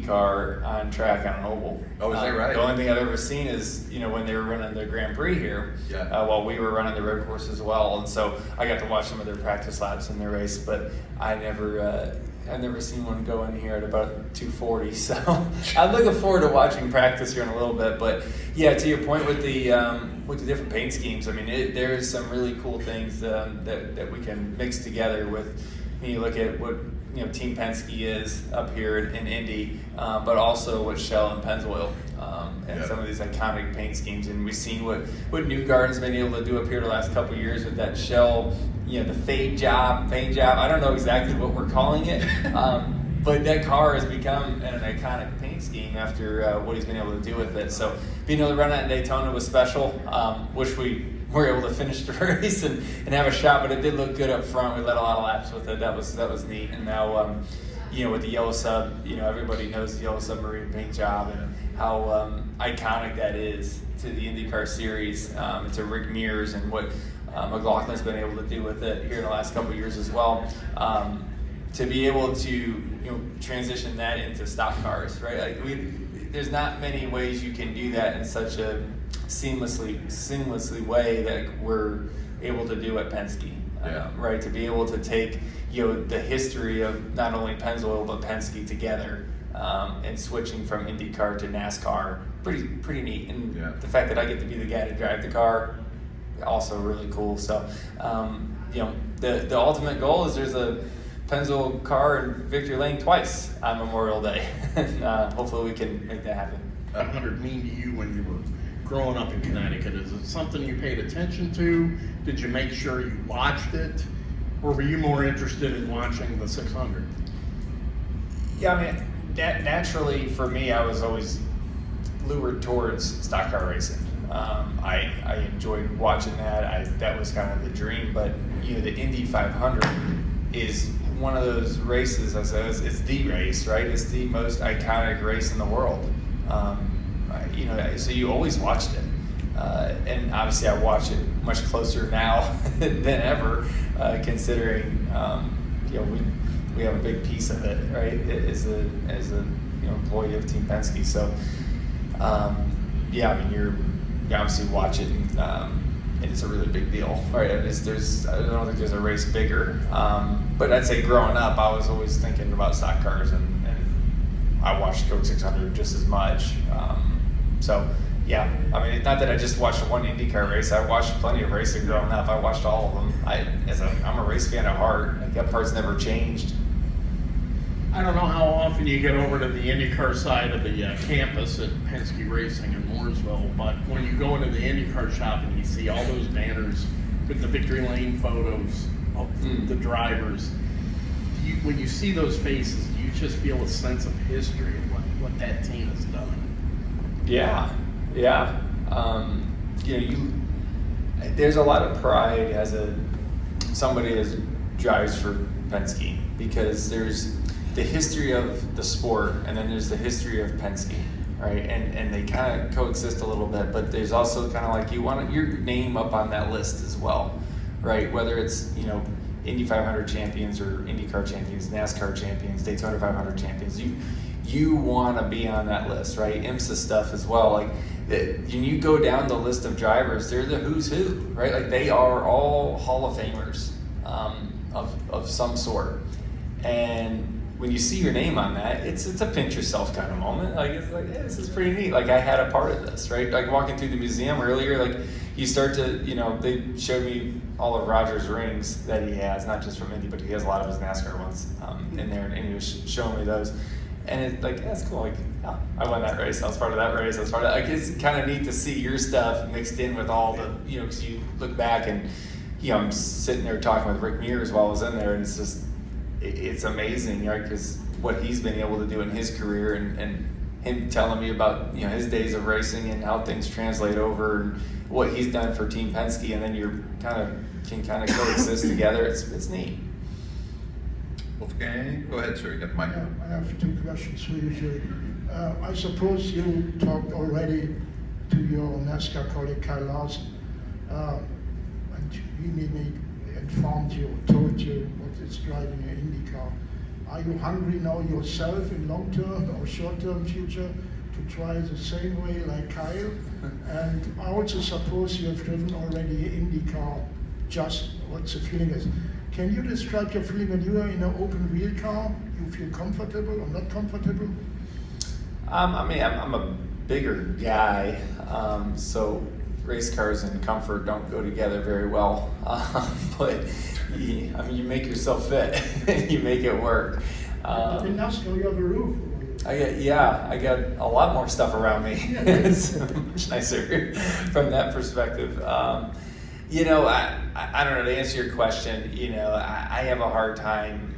IndyCar on track on an oval. Oh, is that right? The only thing I've ever seen is, when they were running the Grand Prix here, while we were running the road course as well. And so I got to watch some of their practice laps in their race, but I've never seen one go in here at about 240. So I'm looking forward to watching practice here in a little bit. But yeah, to your point with the different paint schemes, I mean, there's some really cool things that we can mix together with. You look at what Team Penske is up here in Indy, but also what Shell and Pennzoil and some of these iconic paint schemes. And we've seen what Newgarden's been able to do up here the last couple of years with that Shell, the fade job. I don't know exactly what we're calling it, but that car has become an iconic paint scheme after what he's been able to do with it. So being able to run that in Daytona was special. Wish we were able to finish the race and have a shot, but it did look good up front. We led a lot of laps with it. That was neat. And now, with the yellow sub, everybody knows the yellow submarine paint job and how iconic that is to the IndyCar series, to Rick Mears and what McLaughlin's been able to do with it here in the last couple of years as well. To be able to transition that into stock cars, right? There's not many ways you can do that in such a seamlessly way that we're able to do at Penske, right? To be able to take the history of not only Pennzoil but Penske together and switching from IndyCar to NASCAR, pretty neat. And the fact that I get to be the guy to drive the car, also really cool. So the ultimate goal is there's a Pennzoil car in victory lane twice on Memorial Day. Hopefully we can make that happen. 100 mean to you when you were growing up in Connecticut? Is it something you paid attention to? Did you make sure you watched it? Or were you more interested in watching the 600? Yeah, I mean, naturally for me, I was always lured towards stock car racing. I enjoyed watching that. That was kind of the dream. But, the Indy 500 is one of those races, I said, it's the race, right? It's the most iconic race in the world. So you always watched it. And obviously I watch it much closer now than ever, considering, we have a big piece of it, right? As a employee of Team Penske. So, you obviously watch it, and it's a really big deal, right? I don't think there's a race bigger. But I'd say growing up, I was always thinking about stock cars, and I watched Coke 600 just as much. Not that I just watched one IndyCar race. I watched plenty of racing growing up. I watched all of them. I'm a race fan at heart. That part's never changed. I don't know how often you get over to the IndyCar side of the campus at Penske Racing in Mooresville, but when you go into the IndyCar shop and you see all those banners with the victory lane photos of the drivers, when you see those faces, do you just feel a sense of history of what that team has done? Yeah. There's a lot of pride as somebody that drives for Penske, because there's the history of the sport, and then there's the history of Penske, right? And they kind of coexist a little bit, but there's also kind of like you want your name up on that list as well, right? Whether it's Indy 500 champions or IndyCar champions, NASCAR champions, Daytona 500 champions, you want to be on that list, right? IMSA stuff as well. Like when you go down the list of drivers, they're the who's who, right? Like they are all Hall of Famers of some sort. And when you see your name on that, it's a pinch yourself kind of moment. Like it's like, this is pretty neat. Like I had a part of this, right? Like walking through the museum earlier, like you start to, they showed me all of Roger's rings that he has, not just from Indy, but he has a lot of his NASCAR ones in there, and he was showing me those. And it's like, that's cool. Like, oh, I won that race. I was part of that race. I was part of that. Like, it's kind of neat to see your stuff mixed in with all the, because you look back and, I'm sitting there talking with Rick Mears while I was in there, and it's just, it's amazing, right? Because what he's been able to do in his career, and him telling me about, his days of racing and how things translate over, and what he's done for Team Penske, and then you can coexist together. It's neat. Okay, go ahead, sir. You got the mic. I have two questions for you, Jerry. I suppose you talked already to your NASCAR colleague Kyle Larson, and he maybe informed you or told you what is driving an IndyCar. Are you hungry now yourself in long-term or short-term future to try the same way like Kyle? And I also suppose you have driven already IndyCar. Just what's the feeling is? Can you describe your feeling when you are in an open wheel car? You feel comfortable or not comfortable? I mean, I'm a bigger guy, so race cars and comfort don't go together very well. But you make yourself fit, you make it work. In NASCAR, you have a roof. I got a lot more stuff around me. It's much nicer from that perspective. I don't know, to answer your question, I have a hard time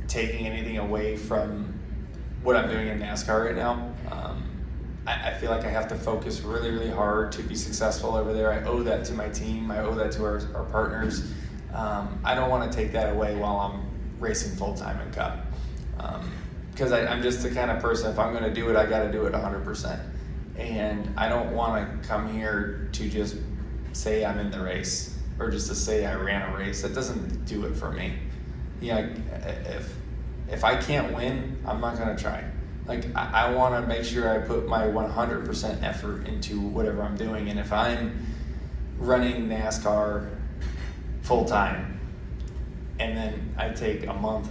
taking anything away from what I'm doing in NASCAR right now. I feel like I have to focus really, really hard to be successful over there. I owe that to my team. I owe that to our partners. I don't want to take that away while I'm racing full-time in Cup. Because I'm just the kind of person, if I'm going to do it, I got to do it 100%. And I don't want to come here to just say I'm in the race or just to say I ran a race. That doesn't do it for me. If I can't win, I'm not going to try. I want to make sure I put my 100% effort into whatever I'm doing. And if I'm running NASCAR full time and then I take a month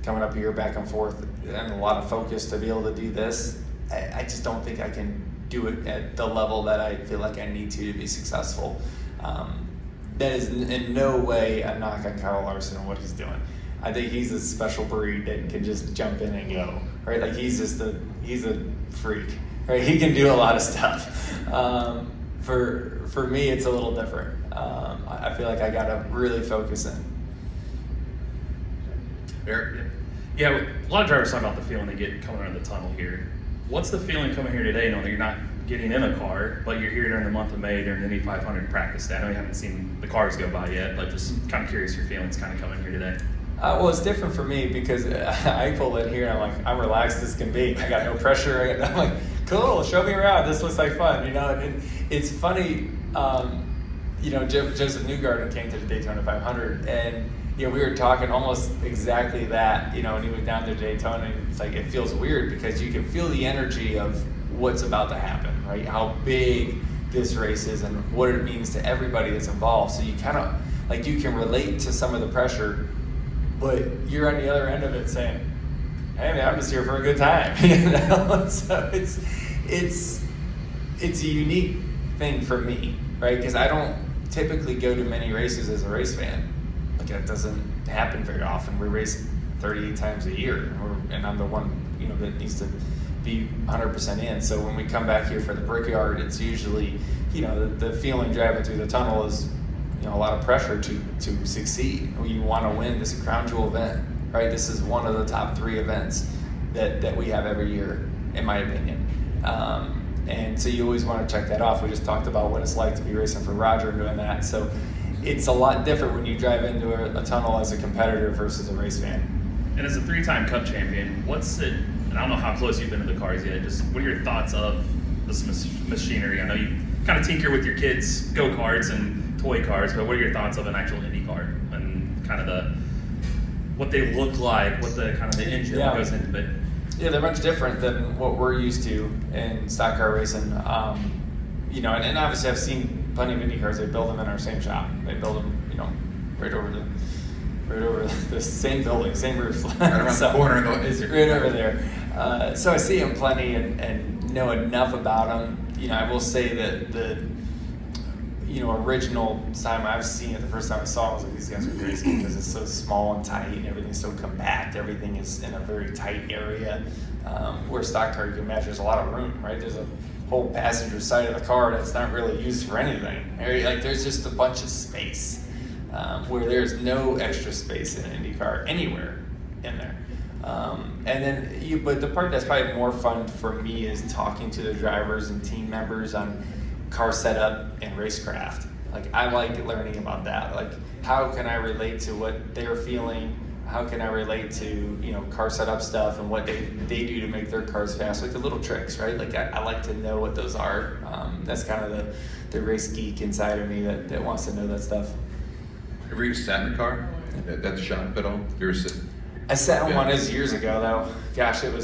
coming up here back and forth and a lot of focus to be able to do this, I just don't think I can do it at the level that I feel like I need to be successful. That is in no way a knock on Kyle Larson and what he's doing. I think he's a special breed that can just jump in and go, right? He's a freak, right? He can do a lot of stuff. For me, it's a little different. I feel like I gotta really focus in. Eric? Yeah, a lot of drivers talk about the feeling they get coming around the tunnel here. What's the feeling coming here today, knowing that you're not getting in a car, but you're here during the month of May during the Indy 500 practice day? I know you haven't seen the cars go by yet, but just kind of curious your feelings kind of coming here today. Well, it's different for me because I pull in here and I'm relaxed as can be. I got no pressure. I'm like, cool, show me around. This looks like fun, And it's funny, Joseph Newgarden came to the Daytona 500 and, we were talking almost exactly that, when he went down to Daytona. And it's like, it feels weird because you can feel the energy of what's about to happen, right? How big this race is and what it means to everybody that's involved. So you kind of, you can relate to some of the pressure, but you're on the other end of it saying, hey man, I'm just here for a good time. So it's a unique thing for me, right? Because I don't typically go to many races as a race fan. That doesn't happen very often. We race 38 times a year, and I'm the one, that needs to be 100% in. So when we come back here for the Brickyard, it's usually, the feeling driving through the tunnel is, a lot of pressure to succeed. You want to win this crown jewel event, right? This is one of the top 3 events that we have every year, in my opinion. And so you always want to check that off. We just talked about what it's like to be racing for Roger and doing that. So it's a lot different when you drive into a tunnel as a competitor versus a race fan. And as a 3-time Cup champion, what's it, and I don't know how close you've been to the cars yet, just what are your thoughts of this machinery? I know you kind of tinker with your kids' go-karts and toy cars, but what are your thoughts of an actual Indy car and kind of what they look like, what the kind of the engine that goes into it? Yeah, they're much different than what we're used to in stock car racing. And obviously I've seen plenty of Indy cars. They build them in our same shop. They build them, right over the same building, same roof. Right around the corner. Right over there. So I see them plenty and know enough about them. I will say that the original time I've seen it, the first time I saw it, I was like, these guys are crazy because it's so small and tight and everything's so compact. Everything is in a very tight area. Where stock car, you can imagine, there's a lot of room, right? There's a whole passenger side of the car that's not really used for anything. There's just a bunch of space where there's no extra space in an Indy car anywhere in there. But the part that's probably more fun for me is talking to the drivers and team members on car setup and racecraft. I like learning about that. How can I relate to what they're feeling? How can I relate to car setup stuff and what they do to make their cars fast? The little tricks, right? I like to know what those are. That's kind of the race geek inside of me that wants to know that stuff. Ever you sat in the car? That shop at all? You ever sit? I sat on one of his years ago, though. Gosh, I think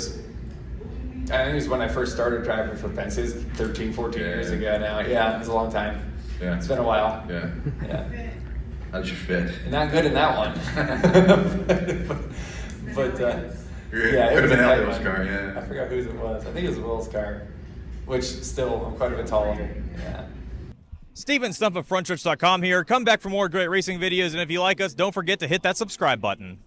it was when I first started driving for Penske. It was 13, 14 years ago now. Yeah, it was a long time. Yeah. It's been a while. Yeah. Yeah. How did you fit? Not good in that one. but yeah, could have been tight Elio's one. car, yeah. I forgot whose it was. I think it was Will's car, which still I'm quite a bit taller. Yeah. Steven Stump of FrontStretch.com here. Come back for more great racing videos, and if you like us, don't forget to hit that subscribe button.